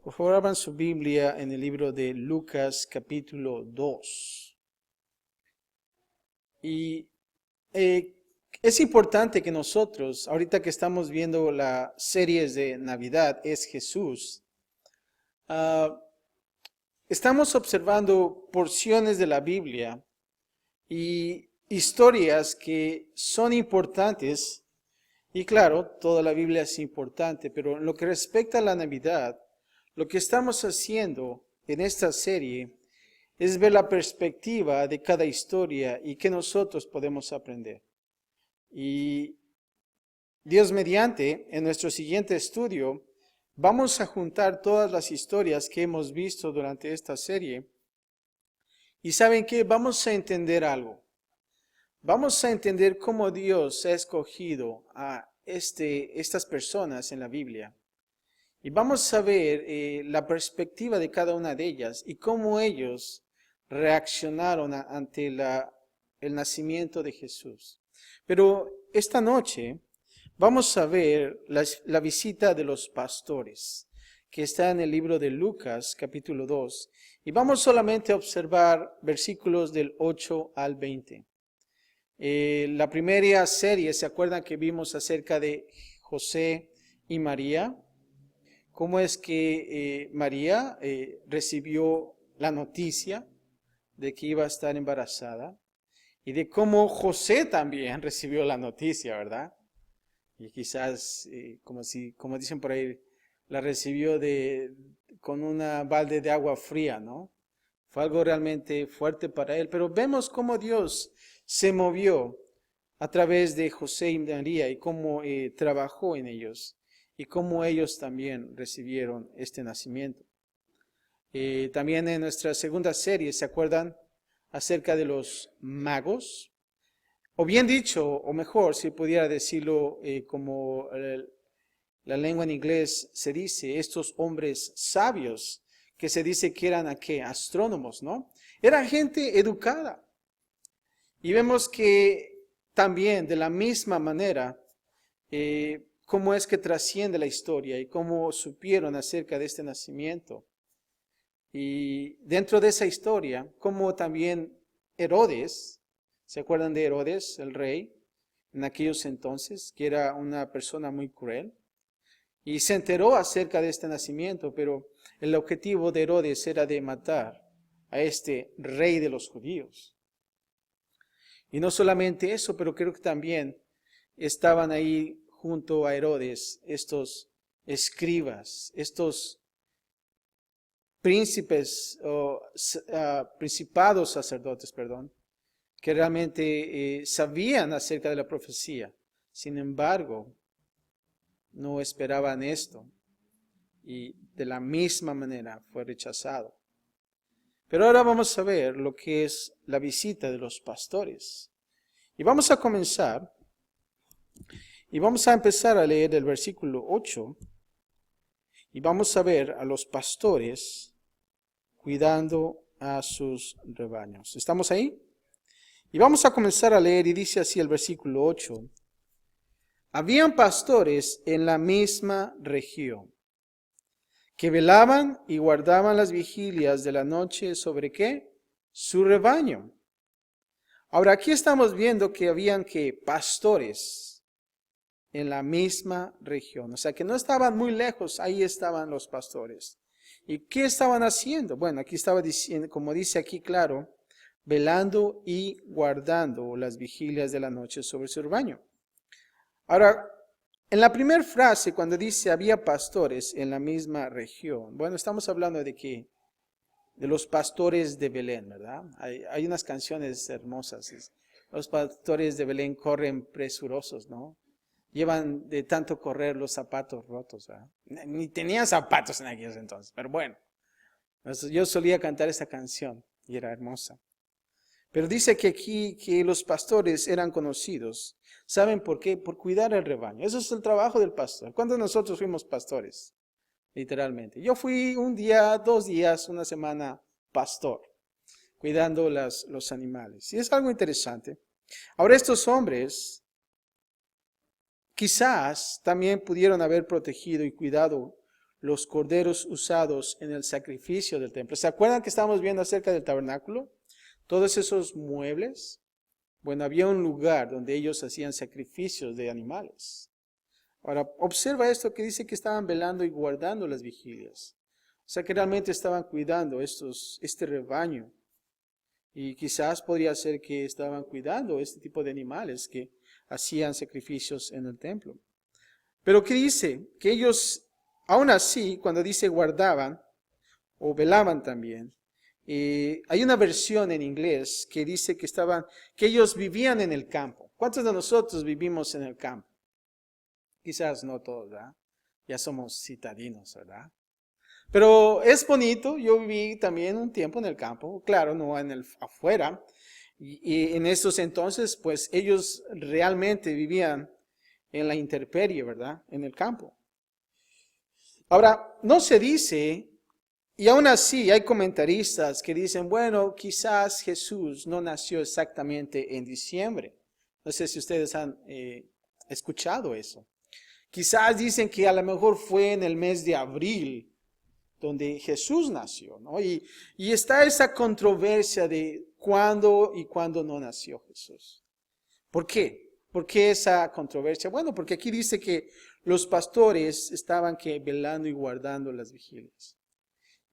Por favor, abran su Biblia en el libro de Lucas capítulo 2. Y es importante que nosotros, ahorita que estamos viendo las series de Navidad, es Jesús, ah, estamos observando porciones de la Biblia y historias que son importantes. Y claro, toda la Biblia es importante, pero en lo que respecta a la Navidad, lo que estamos haciendo en esta serie es ver la perspectiva de cada historia y qué nosotros podemos aprender. Y Dios mediante, en nuestro siguiente estudio, vamos a juntar todas las historias que hemos visto durante esta serie. Y ¿saben qué? Vamos a entender algo. Vamos a entender cómo Dios ha escogido a estas personas en la Biblia. Y vamos a ver la perspectiva de cada una de ellas y cómo ellos reaccionaron ante el nacimiento de Jesús. Pero esta noche vamos a ver la visita de los pastores, que está en el libro de Lucas, capítulo 2. Y vamos solamente a observar versículos del 8 al 20. La primera serie, ¿se acuerdan que vimos acerca de José y María? Cómo es que María recibió la noticia de que iba a estar embarazada y de cómo José también recibió la noticia, ¿verdad? Y quizás, como dicen por ahí, la recibió con una balde de agua fría, ¿no? Fue algo realmente fuerte para él, pero vemos cómo Dios se movió a través de José y María y cómo trabajó en ellos y cómo ellos también recibieron este nacimiento. También en nuestra segunda serie, ¿se acuerdan? Acerca de los magos, o bien dicho, o mejor, si pudiera decirlo como la lengua en inglés se dice, estos hombres sabios, que se dice que eran astrónomos, ¿no? Eran gente educada. Y vemos que también de la misma manera, cómo es que trasciende la historia y cómo supieron acerca de este nacimiento. Y dentro de esa historia, cómo también Herodes, ¿se acuerdan de Herodes, el rey, en aquellos entonces, que era una persona muy cruel? Y se enteró acerca de este nacimiento, pero el objetivo de Herodes era de matar a este rey de los judíos. Y no solamente eso, pero creo que también estaban ahí junto a Herodes estos escribas, estos príncipes o principados sacerdotes, perdón, que realmente sabían acerca de la profecía. Sin embargo, no esperaban esto y de la misma manera fue rechazado. Pero ahora vamos a ver lo que es la visita de los pastores. Y vamos a comenzar y vamos a empezar a leer el versículo 8 y vamos a ver a los pastores cuidando a sus rebaños. ¿Estamos ahí? Y vamos a comenzar a leer y dice así el versículo 8. Habían pastores en la misma región que velaban y guardaban las vigilias de la noche sobre ¿qué? Su rebaño. Ahora aquí estamos viendo que habían pastores en la misma región. O sea que no estaban muy lejos, ahí estaban los pastores. ¿Y qué estaban haciendo? Bueno, aquí estaba diciendo, como dice aquí claro, velando y guardando las vigilias de la noche sobre su rebaño. Ahora, en la primera frase, cuando dice había pastores en la misma región, bueno, estamos hablando de que de los pastores de Belén, ¿verdad? Hay unas canciones hermosas. Los pastores de Belén corren presurosos, ¿no? Llevan de tanto correr los zapatos rotos, ¿verdad? Ni tenían zapatos en aquellos entonces, pero bueno. Yo solía cantar esta canción y era hermosa. Pero dice que aquí que los pastores eran conocidos. ¿Saben por qué? Por cuidar el rebaño. Eso es el trabajo del pastor. ¿Cuántos de nosotros fuimos pastores? Literalmente. Yo fui un día, 2 días, una semana pastor, cuidando los animales. Y es algo interesante. Ahora estos hombres quizás también pudieron haber protegido y cuidado los corderos usados en el sacrificio del templo. ¿Se acuerdan que estábamos viendo acerca del tabernáculo? Todos esos muebles. Bueno, había un lugar donde ellos hacían sacrificios de animales. Ahora, observa esto que dice que estaban velando y guardando las vigilias. O sea que realmente estaban cuidando este rebaño. Y quizás podría ser que estaban cuidando este tipo de animales que hacían sacrificios en el templo. Pero ¿qué dice? Que ellos, aún así, cuando dice guardaban o velaban también, hay una versión en inglés que dice que ellos vivían en el campo. ¿Cuántos de nosotros vivimos en el campo? Quizás no todos, ¿verdad? Ya somos citadinos, ¿verdad? Pero es bonito. Yo viví también un tiempo en el campo, claro, no afuera. Y en estos entonces, pues ellos realmente vivían en la intemperie, ¿verdad? En el campo. Ahora, no se dice, y aún así hay comentaristas que dicen, bueno, quizás Jesús no nació exactamente en diciembre. No sé si ustedes han escuchado eso. Quizás dicen que a lo mejor fue en el mes de abril donde Jesús nació, ¿no? Y está esa controversia de cuándo y cuándo no nació Jesús. ¿Por qué? ¿Por qué esa controversia? Bueno, porque aquí dice que los pastores estaban velando y guardando las vigilias.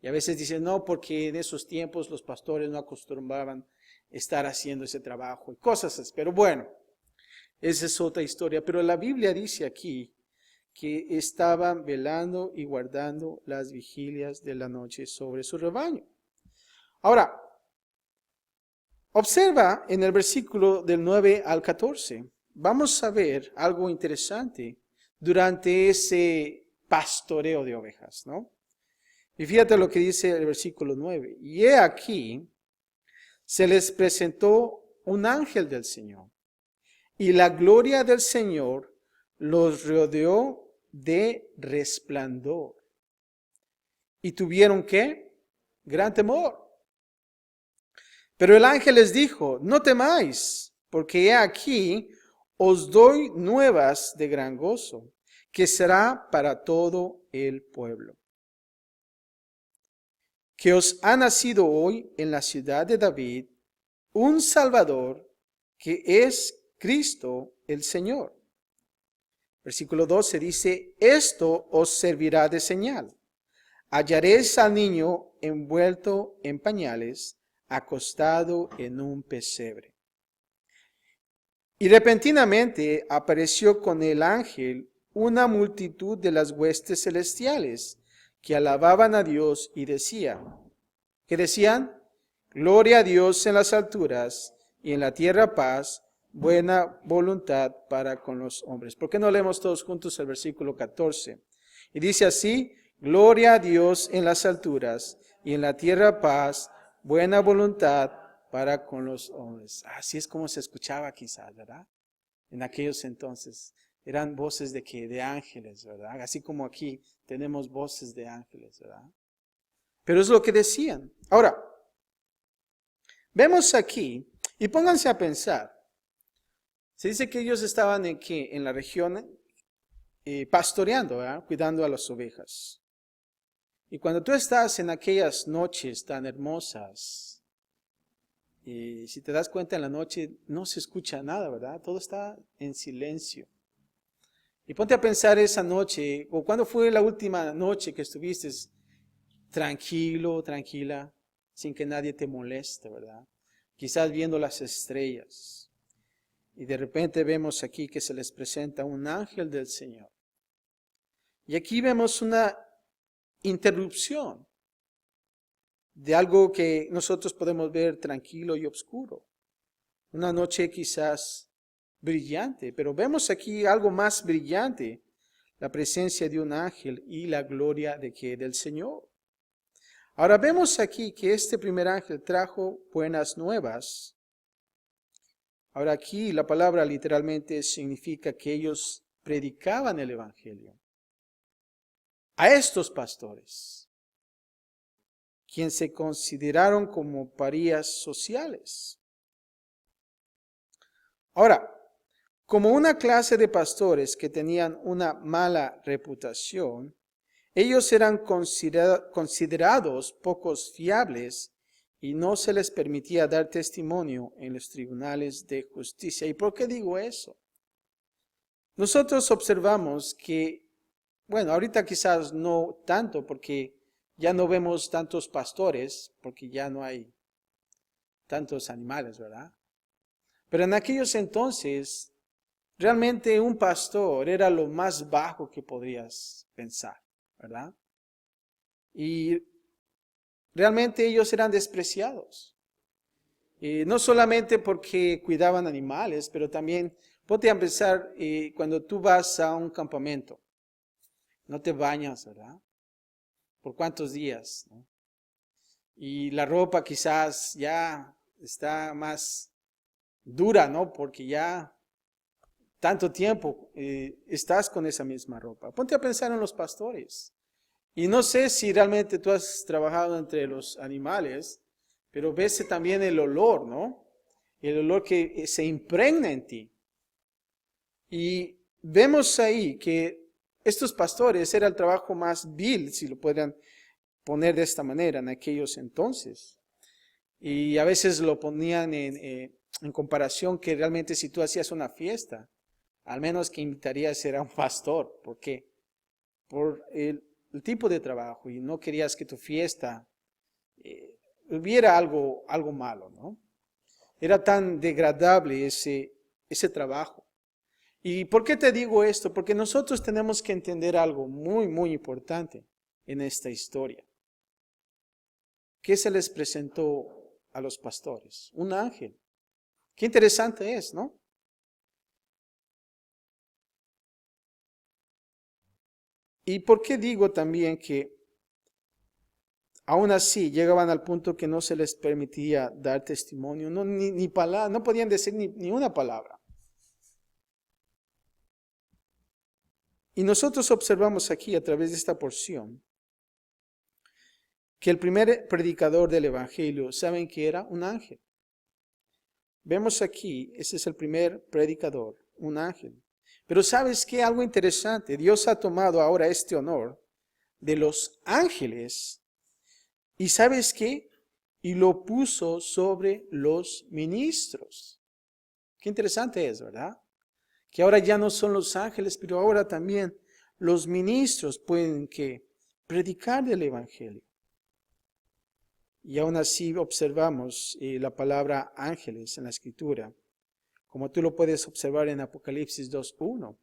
Y a veces dicen, no, porque en esos tiempos los pastores no acostumbraban estar haciendo ese trabajo y cosas así. Pero bueno, esa es otra historia. Pero la Biblia dice aquí que estaban velando y guardando las vigilias de la noche sobre su rebaño. Ahora, observa en el versículo del 9 al 14. Vamos a ver algo interesante durante ese pastoreo de ovejas, ¿no? Y fíjate lo que dice el versículo 9. Y he aquí, se les presentó un ángel del Señor, y la gloria del Señor los rodeó de resplandor. ¿Y tuvieron qué? Gran temor. Pero el ángel les dijo, no temáis, porque he aquí, os doy nuevas de gran gozo, que será para todo el pueblo. Que os ha nacido hoy en la ciudad de David un Salvador, que es Cristo el Señor. Versículo 12 dice, esto os servirá de señal. Hallaréis al niño envuelto en pañales, acostado en un pesebre. Y repentinamente apareció con el ángel una multitud de las huestes celestiales que alababan a Dios y ¿qué decían? Gloria a Dios en las alturas y en la tierra paz, buena voluntad para con los hombres. ¿Por qué no leemos todos juntos el versículo 14? Y dice así, gloria a Dios en las alturas y en la tierra paz, buena voluntad para con los hombres. Así es como se escuchaba quizás, ¿verdad? En aquellos entonces eran voces de ángeles, ¿verdad? Así como aquí tenemos voces de ángeles, ¿verdad? Pero es lo que decían. Ahora, vemos aquí, y pónganse a pensar, se dice que ellos estaban en la región pastoreando, ¿verdad? Cuidando a las ovejas. Y cuando tú estás en aquellas noches tan hermosas, y si te das cuenta en la noche no se escucha nada, ¿verdad? Todo está en silencio. Y ponte a pensar esa noche, o cuándo fue la última noche que estuviste tranquilo, tranquila, sin que nadie te moleste, ¿verdad? Quizás viendo las estrellas. Y de repente vemos aquí que se les presenta un ángel del Señor. Y aquí vemos una interrupción de algo que nosotros podemos ver tranquilo y oscuro. Una noche quizás brillante, pero vemos aquí algo más brillante, la presencia de un ángel y la gloria del Señor. Ahora vemos aquí que este primer ángel trajo buenas nuevas. Ahora aquí la palabra literalmente significa que ellos predicaban el evangelio a estos pastores, quienes se consideraron como parías sociales. Ahora, como una clase de pastores que tenían una mala reputación, Ellos eran considerados pocos fiables y no se les permitía dar testimonio en los tribunales de justicia. ¿Y por qué digo eso? Nosotros observamos que, bueno, ahorita quizás no tanto porque ya no vemos tantos pastores, porque ya no hay tantos animales, ¿verdad? Pero en aquellos entonces, realmente un pastor era lo más bajo que podrías pensar, ¿verdad? Y realmente ellos eran despreciados. No solamente porque cuidaban animales, pero también, ponte a pensar, cuando tú vas a un campamento, no te bañas, ¿verdad? ¿Por cuántos días? ¿No? Y la ropa quizás ya está más dura, ¿no? Porque ya tanto tiempo estás con esa misma ropa. Ponte a pensar en los pastores. Y no sé si realmente tú has trabajado entre los animales, pero ves también el olor, ¿no? El olor que se impregna en ti. Y vemos ahí que estos pastores era el trabajo más vil, si lo podrían poner de esta manera, en aquellos entonces. Y a veces lo ponían en comparación que realmente si tú hacías una fiesta, al menos que invitarías a ser a un pastor. ¿Por qué? Por el tipo de trabajo y no querías que tu fiesta hubiera algo malo, ¿no? Era tan degradable ese trabajo. ¿Y por qué te digo esto? Porque nosotros tenemos que entender algo muy, muy importante en esta historia. ¿Qué se les presentó a los pastores? Un ángel. Qué interesante es, ¿no? ¿Y por qué digo también que aún así llegaban al punto que no se les permitía dar testimonio? No, ni palabra, no podían decir ni una palabra. Y nosotros observamos aquí a través de esta porción que el primer predicador del Evangelio, ¿saben qué era? Un ángel. Vemos aquí, ese es el primer predicador, un ángel. Pero ¿sabes qué? Algo interesante. Dios ha tomado ahora este honor de los ángeles y ¿sabes qué? Y lo puso sobre los ministros. Qué interesante es, ¿verdad? Que ahora ya no son los ángeles, pero ahora también los ministros pueden que predicar del Evangelio. Y aún así observamos la palabra ángeles en la Escritura, como tú lo puedes observar en Apocalipsis 2:1.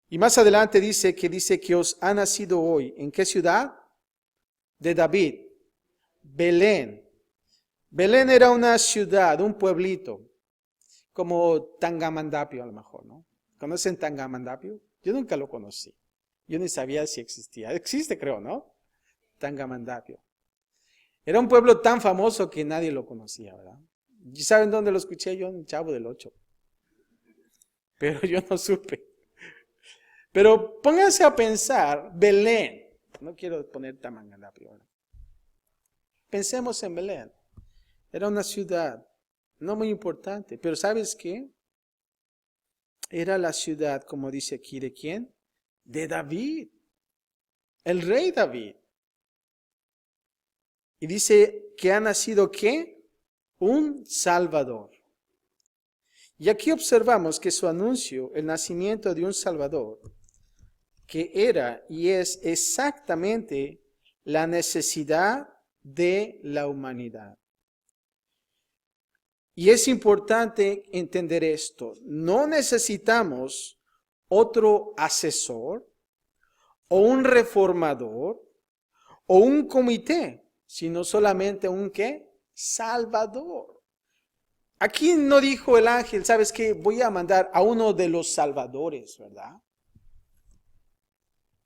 Y más adelante dice que os ha nacido hoy. ¿En qué ciudad? De David. Belén. Belén era una ciudad, un pueblito, como Tangamandapio a lo mejor, ¿no? ¿Conocen Tangamandapio? Yo nunca lo conocí. Yo ni sabía si existía. Existe, creo, ¿no? Tangamandapio. Era un pueblo tan famoso que nadie lo conocía, ¿verdad? ¿Y saben dónde lo escuché yo? En el Chavo del Ocho. Pero yo no supe. Pero pónganse a pensar, Belén. No quiero poner Tangamandapio ahora. Pensemos en Belén. Era una ciudad no muy importante, pero ¿sabes qué? Era la ciudad, como dice aquí, ¿de quién? De David, el rey David. Y dice que ha nacido ¿qué? Un Salvador. Y aquí observamos que su anuncio, el nacimiento de un Salvador, que era y es exactamente la necesidad de la humanidad. Y es importante entender esto. No necesitamos otro asesor o un reformador o un comité, sino solamente un ¿qué? Salvador. Aquí no dijo el ángel, ¿sabes qué? Voy a mandar a uno de los salvadores, ¿verdad?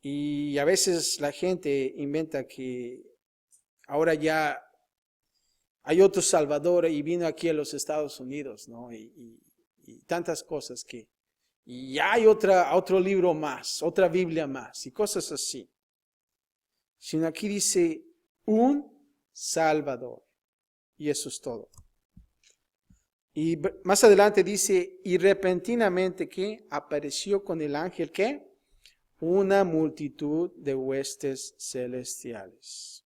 Y a veces la gente inventa que ahora ya hay otro Salvador y vino aquí a los Estados Unidos, ¿no? Y tantas cosas que... Y hay otro libro más, otra Biblia más y cosas así. Sino aquí dice un Salvador. Y eso es todo. Y más adelante dice, y repentinamente que apareció con el ángel, ¿qué? una multitud de huestes celestiales.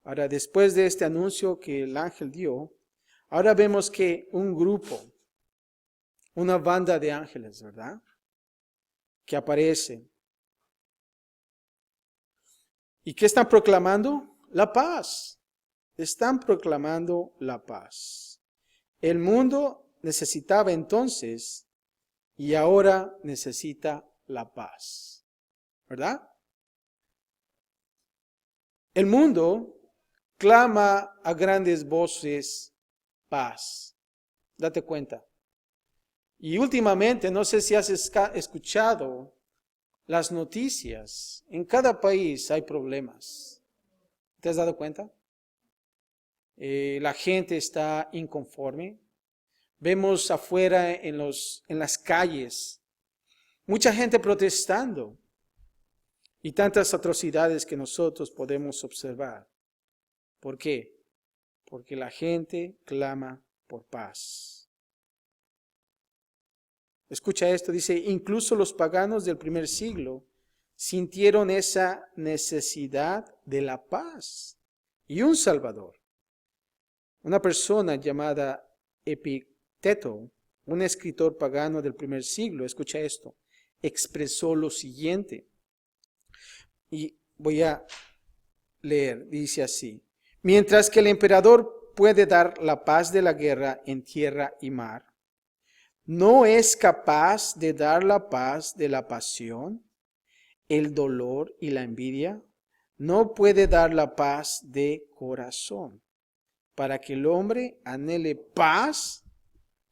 Ahora, después de este anuncio que el ángel dio, ahora vemos que un grupo, una banda de ángeles, ¿verdad?, que aparece. ¿Y qué están proclamando? La paz. Están proclamando la paz. El mundo necesitaba entonces y ahora necesita la paz, ¿verdad? El mundo clama a grandes voces paz. Date cuenta. Y últimamente, no sé si has escuchado las noticias. En cada país hay problemas. ¿Te has dado cuenta? La gente está inconforme. Vemos afuera en las calles mucha gente protestando y tantas atrocidades que nosotros podemos observar. ¿Por qué? Porque la gente clama por paz. Escucha esto, dice, incluso los paganos del primer siglo sintieron esa necesidad de la paz y un Salvador. Una persona llamada Epicteto, un escritor pagano del primer siglo, escucha esto, expresó lo siguiente. Y voy a leer, dice así. Mientras que el emperador puede dar la paz de la guerra en tierra y mar, ¿no es capaz de dar la paz de la pasión, el dolor y la envidia? No puede dar la paz de corazón, para que el hombre anhele paz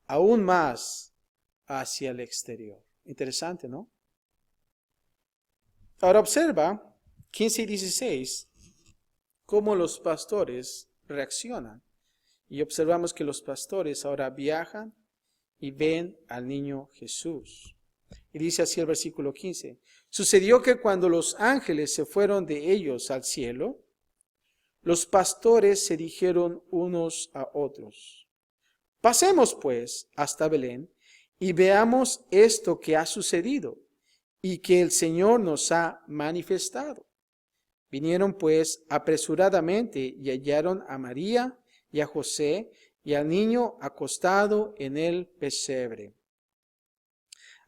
aún más hacia el exterior. Interesante, ¿no? Ahora observa 15 y 16 cómo los pastores reaccionan. Y observamos que los pastores ahora viajan y ven al niño Jesús. Y dice así el versículo 15. Sucedió que cuando los ángeles se fueron de ellos al cielo, los pastores se dijeron unos a otros: pasemos pues hasta Belén y veamos esto que ha sucedido y que el Señor nos ha manifestado. Vinieron pues apresuradamente y hallaron a María y a José y al niño acostado en el pesebre.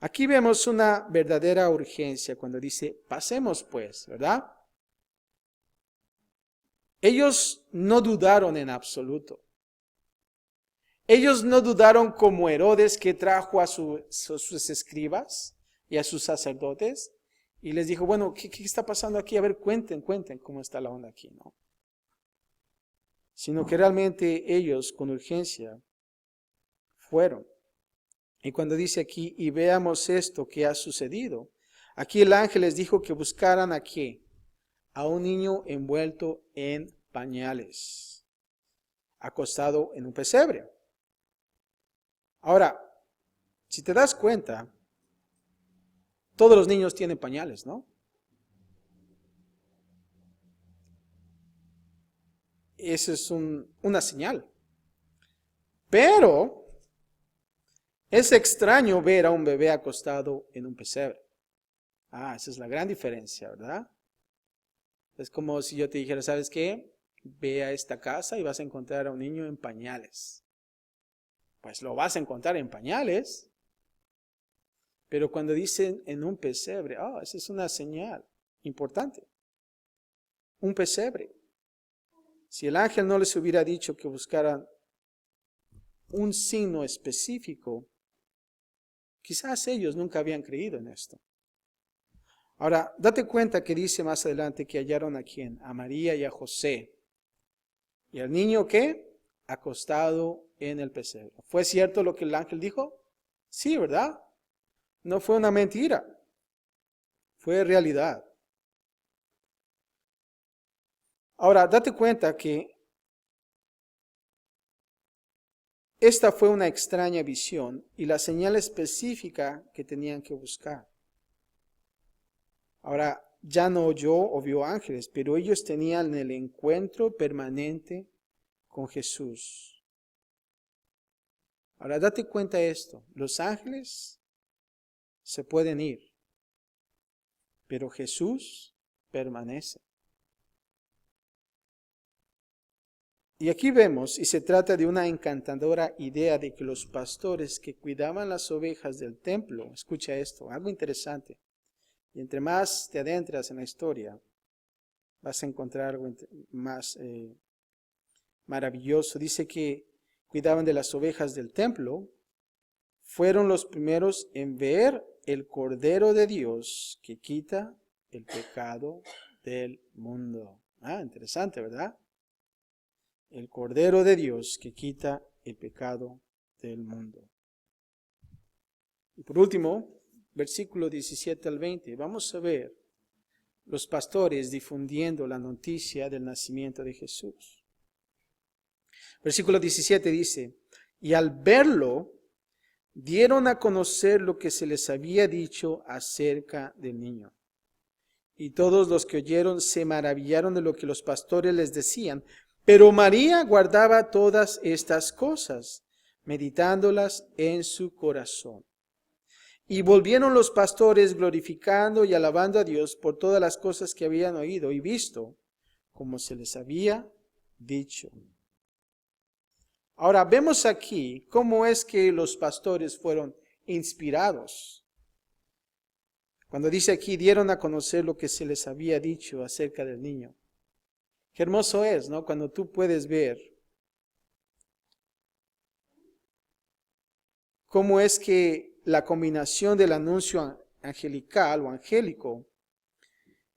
Aquí vemos una verdadera urgencia cuando dice, pasemos pues, ¿verdad? Ellos no dudaron en absoluto. Ellos no dudaron como Herodes, que trajo a sus escribas y a sus sacerdotes y les dijo, bueno, ¿qué está pasando aquí? A ver, cuenten cómo está la onda aquí, ¿no? Sino que realmente ellos con urgencia fueron. Y cuando dice aquí, y veamos esto que ha sucedido, aquí el ángel les dijo que buscaran a qué, a un niño envuelto en pañales, acostado en un pesebre. Ahora, si te das cuenta, todos los niños tienen pañales, ¿no? Esa es una señal. Pero es extraño ver a un bebé acostado en un pesebre. Esa es la gran diferencia, ¿verdad? Es como si yo te dijera, ¿sabes qué? Ve a esta casa y vas a encontrar a un niño en pañales. Pues lo vas a encontrar en pañales. Pero cuando dicen en un pesebre, esa es una señal importante. Un pesebre. Si el ángel no les hubiera dicho que buscaran un signo específico, quizás ellos nunca habían creído en esto. Ahora, date cuenta que dice más adelante que hallaron a quién, a María y a José. ¿Y al niño qué? Acostado en el pesebre. ¿Fue cierto lo que el ángel dijo? Sí, ¿verdad? No fue una mentira. Fue realidad. Ahora, date cuenta que esta fue una extraña visión y la señal específica que tenían que buscar. Ahora, ya no oyó o vio ángeles, pero ellos tenían el encuentro permanente con Jesús. Ahora, date cuenta de esto. Los ángeles se pueden ir, pero Jesús permanece. Y aquí vemos, y se trata de una encantadora idea de que los pastores que cuidaban las ovejas del templo, escucha esto, algo interesante, y entre más te adentras en la historia, vas a encontrar algo más maravilloso. Dice que cuidaban de las ovejas del templo, fueron los primeros en ver el Cordero de Dios que quita el pecado del mundo. Interesante, ¿verdad? El Cordero de Dios que quita el pecado del mundo. Y por último, versículo 17 al 20, vamos a ver los pastores difundiendo la noticia del nacimiento de Jesús. Versículo 17 dice, y al verlo, dieron a conocer lo que se les había dicho acerca del niño. Y todos los que oyeron se maravillaron de lo que los pastores les decían. Pero María guardaba todas estas cosas, meditándolas en su corazón. Y volvieron los pastores glorificando y alabando a Dios por todas las cosas que habían oído y visto, como se les había dicho. Ahora vemos aquí cómo es que los pastores fueron inspirados. Cuando dice aquí, dieron a conocer lo que se les había dicho acerca del niño. Qué hermoso es, ¿no? Cuando tú puedes ver cómo es que la combinación del anuncio angelical o angélico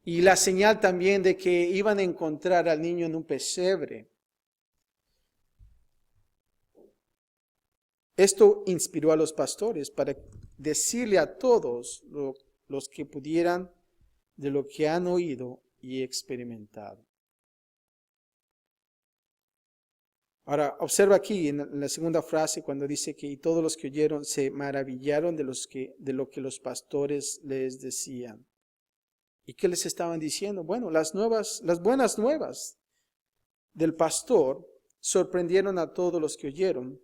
y la señal también de que iban a encontrar al niño en un pesebre. Esto inspiró a los pastores para decirle a todos los que pudieran de lo que han oído y experimentado. Ahora, observa aquí en la segunda frase cuando dice que y todos los que oyeron se maravillaron de lo que los pastores les decían. ¿Y qué les estaban diciendo? Bueno, las buenas nuevas del pastor sorprendieron a todos los que oyeron,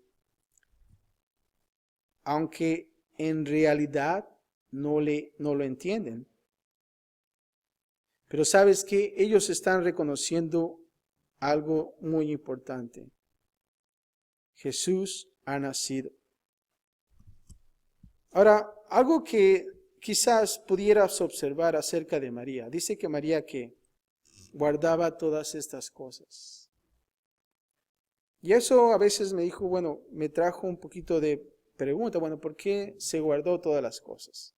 aunque en realidad no lo entienden. Pero sabes que ellos están reconociendo algo muy importante. Jesús ha nacido. Ahora, algo que quizás pudieras observar acerca de María. Dice que María que guardaba todas estas cosas. Y eso a veces me trajo un poquito de pregunta. Bueno, ¿por qué se guardó todas las cosas?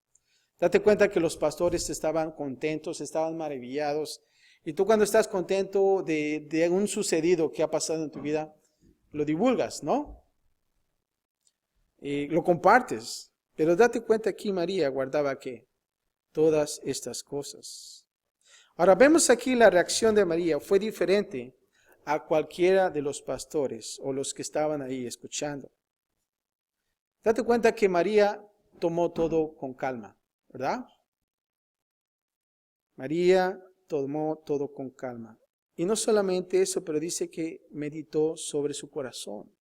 Date cuenta que los pastores estaban contentos, estaban maravillados. Y tú cuando estás contento de un sucedido que ha pasado en tu vida, lo divulgas, ¿no? Y lo compartes. Pero date cuenta aquí María guardaba ¿qué? Todas estas cosas. Ahora vemos aquí la reacción de María. Fue diferente a cualquiera de los pastores o los que estaban ahí escuchando. Date cuenta que María tomó todo con calma, ¿verdad? María tomó todo con calma. Y no solamente eso, pero dice que meditó sobre su corazón,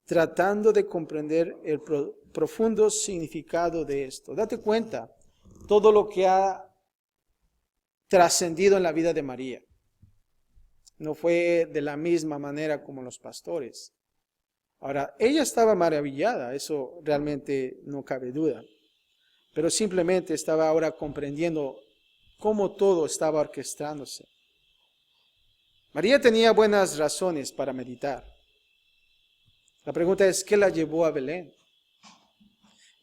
tratando de comprender el profundo significado de esto. Date cuenta todo lo que ha trascendido en la vida de María. No fue de la misma manera como los pastores. Ahora, ella estaba maravillada, eso realmente no cabe duda. Pero simplemente estaba ahora comprendiendo cómo todo estaba orquestándose. María tenía buenas razones para meditar. La pregunta es, ¿qué la llevó a Belén?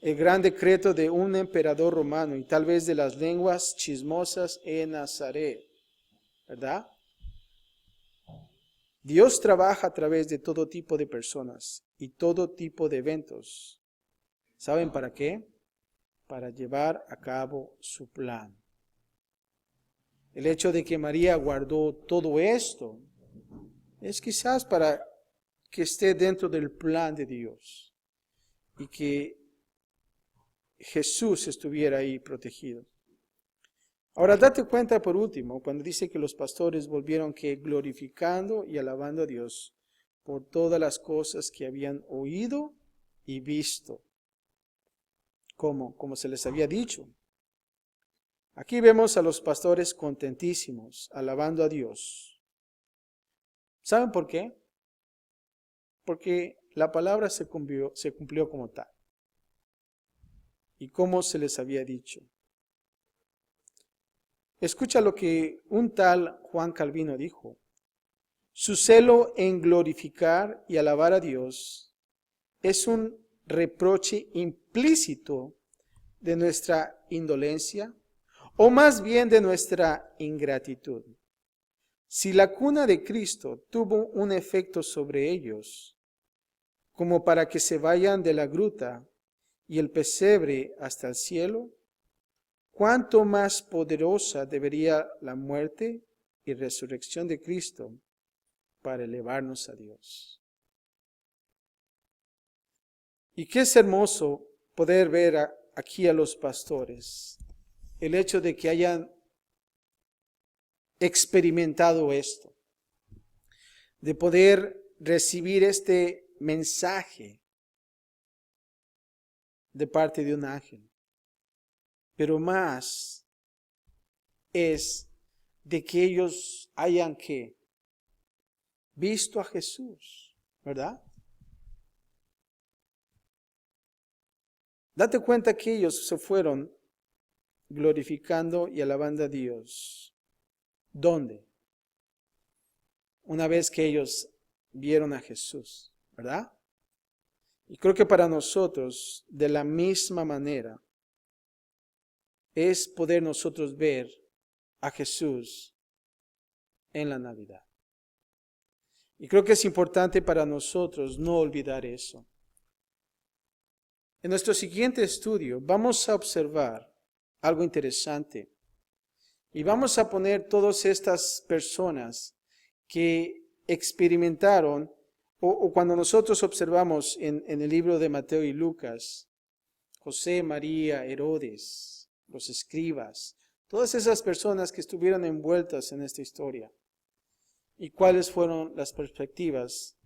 El gran decreto de un emperador romano y tal vez de las lenguas chismosas en Nazaret, ¿verdad? Dios trabaja a través de todo tipo de personas y todo tipo de eventos. ¿Saben para qué? Para llevar a cabo su plan. El hecho de que María guardó todo esto es quizás para que esté dentro del plan de Dios y que Jesús estuviera ahí protegido. Ahora date cuenta por último, cuando dice que los pastores volvieron que glorificando y alabando a Dios por todas las cosas que habían oído y visto, como se les había dicho. Aquí vemos a los pastores contentísimos, alabando a Dios. ¿Saben por qué? Porque la palabra se cumplió como tal. Y como se les había dicho. Escucha lo que un tal Juan Calvino dijo. Su celo en glorificar y alabar a Dios es un reproche implícito de nuestra indolencia, o más bien de nuestra ingratitud. Si la cuna de Cristo tuvo un efecto sobre ellos, como para que se vayan de la gruta y el pesebre hasta el cielo, ¿cuánto más poderosa debería la muerte y resurrección de Cristo para elevarnos a Dios? Y qué es hermoso poder ver aquí a los pastores, el hecho de que hayan experimentado esto, de poder recibir este mensaje de parte de un ángel. Pero más es de que ellos hayan visto a Jesús, ¿verdad? Date cuenta que ellos se fueron glorificando y alabando a Dios. ¿Dónde? Una vez que ellos vieron a Jesús, ¿verdad? Y creo que para nosotros, de la misma manera, es poder nosotros ver a Jesús en la Navidad. Y creo que es importante para nosotros no olvidar eso. En nuestro siguiente estudio vamos a observar algo interesante. Y vamos a poner todas estas personas que experimentaron, o cuando nosotros observamos en el libro de Mateo y Lucas, José, María, Herodes, los escribas, todas esas personas que estuvieron envueltas en esta historia. ¿Y cuáles fueron las perspectivas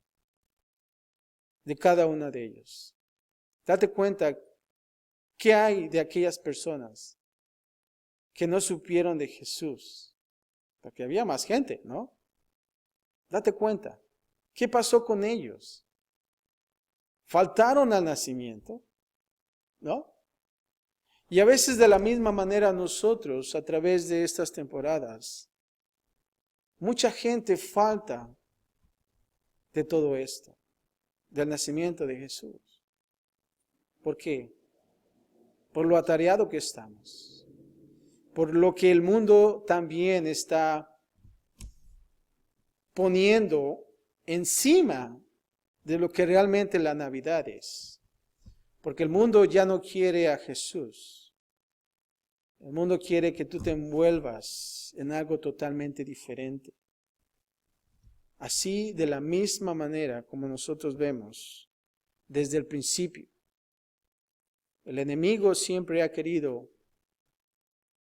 de cada una de ellos? Date cuenta, ¿qué hay de aquellas personas que no supieron de Jesús? Porque había más gente, ¿no? Date cuenta, ¿qué pasó con ellos? ¿Faltaron al nacimiento? ¿No? Y a veces de la misma manera nosotros, a través de estas temporadas, mucha gente falta de todo esto, del nacimiento de Jesús. ¿Por qué? Por lo atareado que estamos, por lo que el mundo también está poniendo encima de lo que realmente la Navidad es. Porque el mundo ya no quiere a Jesús. El mundo quiere que tú te envuelvas en algo totalmente diferente. Así, de la misma manera como nosotros vemos desde el principio, el enemigo siempre ha querido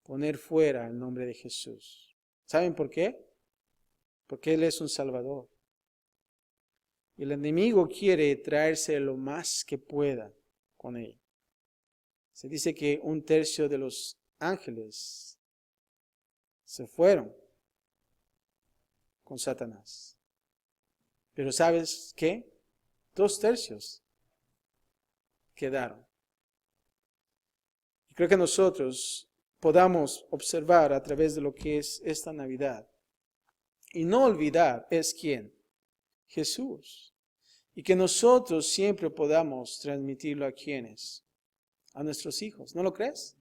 poner fuera el nombre de Jesús. ¿Saben por qué? Porque Él es un Salvador. Y el enemigo quiere traerse lo más que pueda con Él. Se dice que 1/3 de los ángeles se fueron con Satanás. Pero ¿sabes qué? 2/3 quedaron. Y creo que nosotros podamos observar a través de lo que es esta Navidad y no olvidar es quién, Jesús. Y que nosotros siempre podamos transmitirlo a quienes, a nuestros hijos. ¿No lo crees?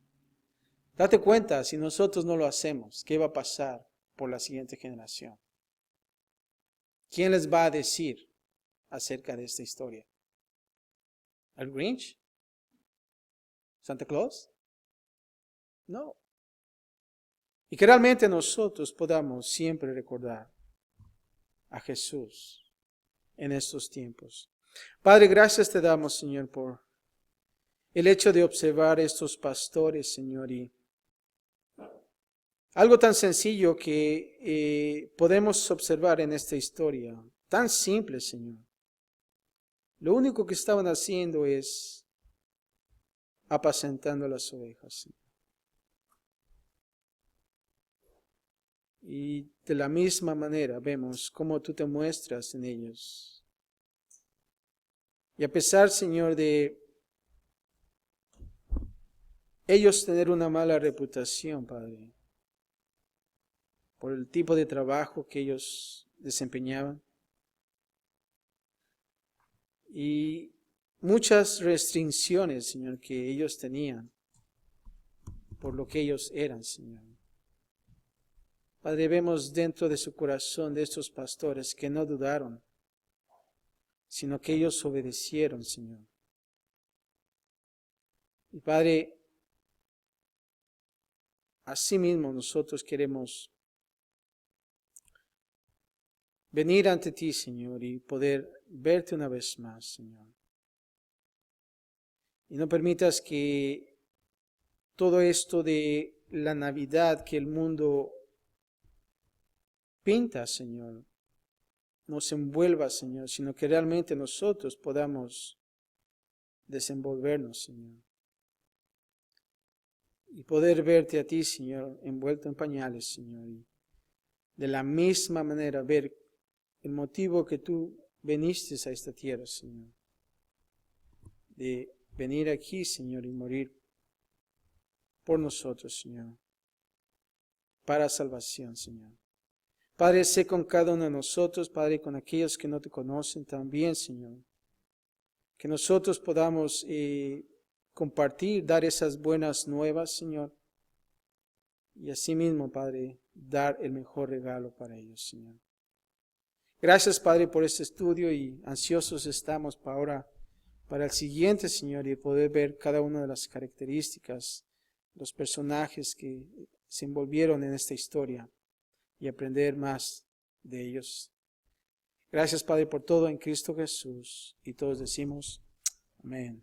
Date cuenta, si nosotros no lo hacemos, ¿qué va a pasar por la siguiente generación? ¿Quién les va a decir acerca de esta historia? ¿El Grinch? ¿Santa Claus? No. Y que realmente nosotros podamos siempre recordar a Jesús en estos tiempos. Padre, gracias te damos, Señor, por el hecho de observar estos pastores, Señor, y algo tan sencillo que podemos observar en esta historia, tan simple, Señor. Lo único que estaban haciendo es apacentando las ovejas, Señor. Y de la misma manera vemos cómo tú te muestras en ellos. Y a pesar, Señor, de ellos tener una mala reputación, Padre, por el tipo de trabajo que ellos desempeñaban, y muchas restricciones, Señor, que ellos tenían por lo que ellos eran, Señor. Padre, vemos dentro de su corazón de estos pastores que no dudaron, sino que ellos obedecieron, Señor. Y Padre, asimismo nosotros queremos venir ante ti, Señor, y poder verte una vez más, Señor. Y no permitas que todo esto de la Navidad que el mundo pinta, Señor, nos envuelva, Señor, sino que realmente nosotros podamos desenvolvernos, Señor. Y poder verte a ti, Señor, envuelto en pañales, Señor. Y de la misma manera ver el motivo que tú viniste a esta tierra, Señor. De venir aquí, Señor, y morir por nosotros, Señor. Para salvación, Señor. Padre, sé con cada uno de nosotros, Padre, con aquellos que no te conocen también, Señor. Que nosotros podamos compartir, dar esas buenas nuevas, Señor. Y asimismo, Padre, dar el mejor regalo para ellos, Señor. Gracias, Padre, por este estudio y ansiosos estamos para el siguiente, Señor, y poder ver cada una de las características, los personajes que se envolvieron en esta historia y aprender más de ellos. Gracias, Padre, por todo en Cristo Jesús. Y todos decimos, amén.